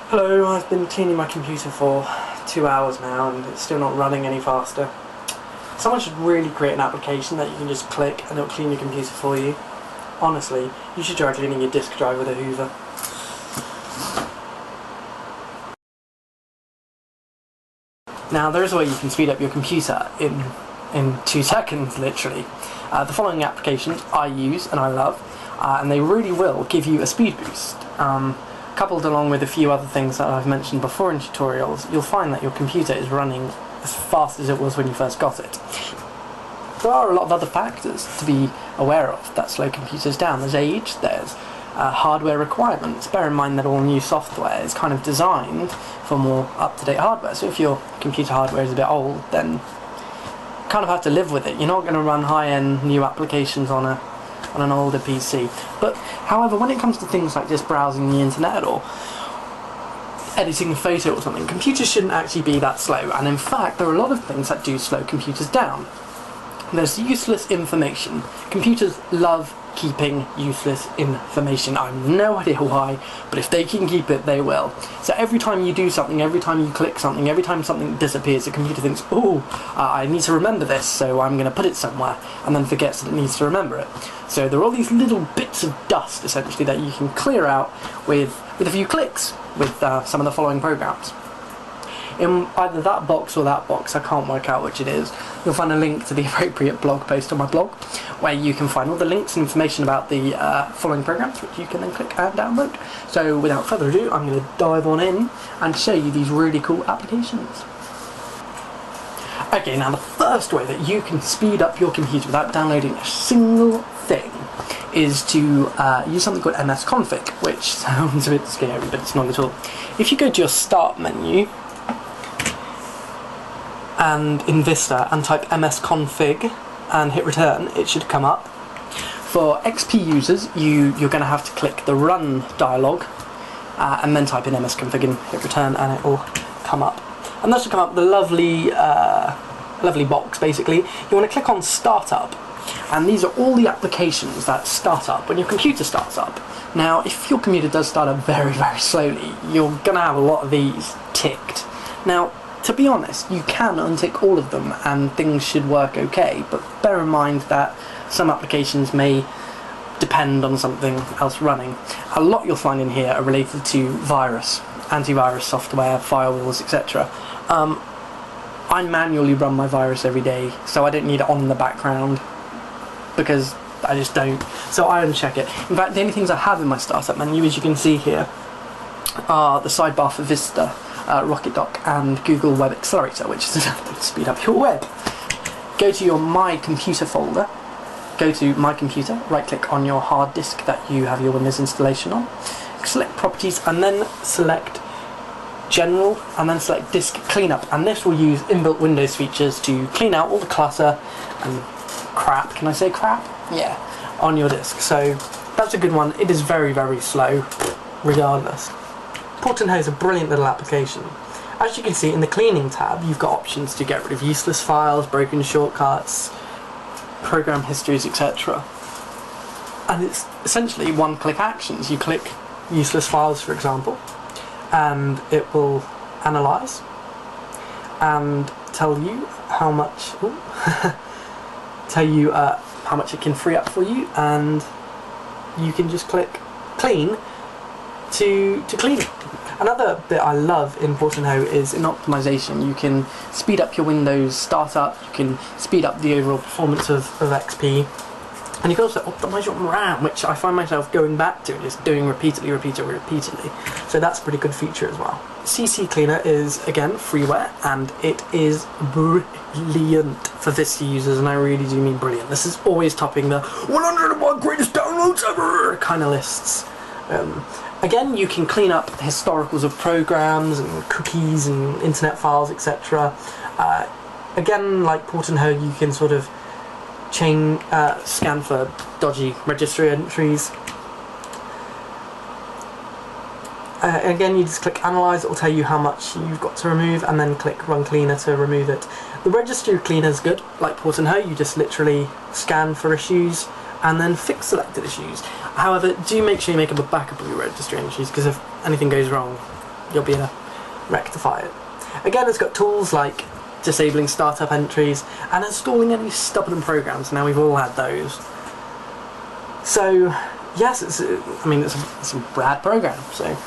Hello, I've been cleaning my computer for 2 hours now and it's still not running any faster. Someone should really create an application that you can just click and it'll clean your computer for you. Honestly, you should try cleaning your disk drive with a Hoover. Now there is a way you can speed up your computer in 2 seconds literally. The following applications I use and I love, and they really will give you a speed boost. Coupled along with a few other things that I've mentioned before in tutorials, you'll find that your computer is running as fast as it was when you first got it. There are a lot of other factors to be aware of that slow computers down. There's age, there's hardware requirements. Bear in mind that all new software is kind of designed for more up-to-date hardware, so if your computer hardware is a bit old, then you kind of have to live with it. You're not going to run high-end new applications on an older PC. But however, when it comes to things like just browsing the internet or editing a photo or something, computers shouldn't actually be that slow, and in fact there are a lot of things that do slow computers down. There's useless information. Computers love keeping useless information. I have no idea why, but if they can keep it, they will. So every time you do something, every time you click something, every time something disappears, the computer thinks, oh, I need to remember this, so I'm going to put it somewhere, and then forgets that it needs to remember it. So there are all these little bits of dust, essentially, that you can clear out with a few clicks with some of the following programs. In either that box or that box, I can't work out which it is, you'll find a link to the appropriate blog post on my blog, where you can find all the links and information about the following programs, which you can then click and download. So without further ado, I'm going to dive on in and show you these really cool applications. Okay, now the first way that you can speed up your computer without downloading a single thing is to use something called msconfig, which sounds a bit scary, but it's not at all. If you go to your Start menu, and in Vista and type msconfig and hit return, it should come up. For XP users, you're going to have to click the run dialog and then type in msconfig and hit return, and it will come up. And that should come up with a lovely box basically. You want to click on Startup, and these are all the applications that start up when your computer starts up. Now if your computer does start up very slowly, you're going to have a lot of these ticked. Now to be honest, you can untick all of them and things should work okay, but bear in mind that some applications may depend on something else running. A lot you'll find in here are related to antivirus software, firewalls, etc. I manually run my virus every day, so I don't need it on in the background because I just don't. So I uncheck it. In fact, the only things I have in my startup menu, as you can see here, are the sidebar for Vista, Rocket Dock and Google Web Accelerator, which is another thing to speed up your web. Go to your My Computer folder, go to My Computer, right click on your hard disk that you have your Windows installation on, select Properties and then select General and then select Disk Cleanup, and this will use inbuilt Windows features to clean out all the clutter and crap, can I say crap? Yeah, on your disk. So that's a good one. It is very slow regardless. Portento is a brilliant little application. As you can see in the cleaning tab, you've got options to get rid of useless files, broken shortcuts, program histories, etc. And it's essentially one-click actions. You click useless files, for example, and it will analyse and tell you how much how much it can free up for you, and you can just click clean to clean it. Another bit I love in Portento is in optimization. You can speed up your Windows startup, you can speed up the overall performance of XP, and you can also optimize your RAM, which I find myself going back to and just doing repeatedly. So that's a pretty good feature as well. CC Cleaner is again freeware, and it is brilliant for Vista users, and I really do mean brilliant. This is always topping the 101 greatest downloads ever kind of lists. Again, you can clean up historicals of programs and cookies and internet files, etc. Again, like Portento, you can sort of scan for dodgy registry entries. Again, you just click Analyze, it will tell you how much you've got to remove, and then click Run Cleaner to remove it. The registry cleaner is good, like Portento, you just literally scan for issues and then fix selected issues. However, do make sure you make up a backup of your registry entries, because if anything goes wrong, you'll be able to rectify it. Again, it's got tools like disabling startup entries and installing any stubborn programs. Now, we've all had those. So yes, it's a bad program, so